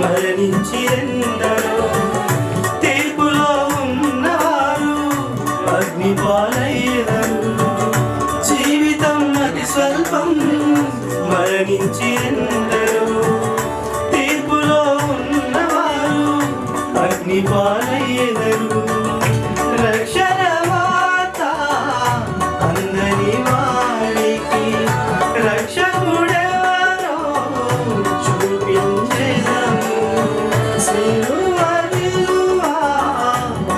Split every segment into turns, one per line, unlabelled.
మరణించిరెందరో తీర్పులో ఉన్నవారు అగ్ని పాలయ్యెదరు. జీవితం అతి స్వల్పం మరణించిరెందరో తీర్పులో ఉన్నవారు అగ్ని పాలయ్యెదరు. రక్షణ వార్త అందని వారికి రక్షకుడెవరో చూపించెదము. సిలువ విలువ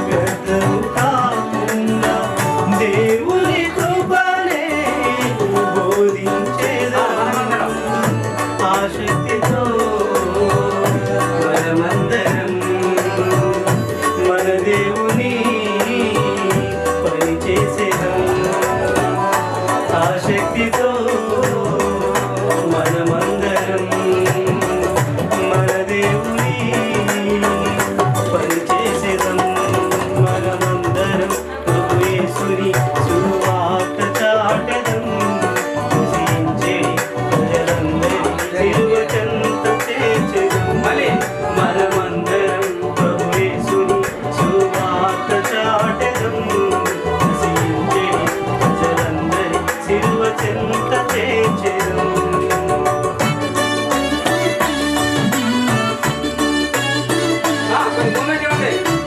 వ్యర్థము కాకుండా దేవుని కృపనే బోధించెదము. ఆసక్తితో మనమందరం మన దేవుని పని చేసేదం. ఆసక్తితో మనమందరం మన దేవుని పని చేసేదం. మనమందరం ప్రభు యేసుని సువార్త చాటెదం. నశించే ప్రజలందరి సిలువ చెంత చేర్చెదం. మనమందరం ప్రభు యేసుని సువార్త చాటెదం. నశించే ప్రజలందరి సిలువ చెంత చేర్చెదం.
కొంచెం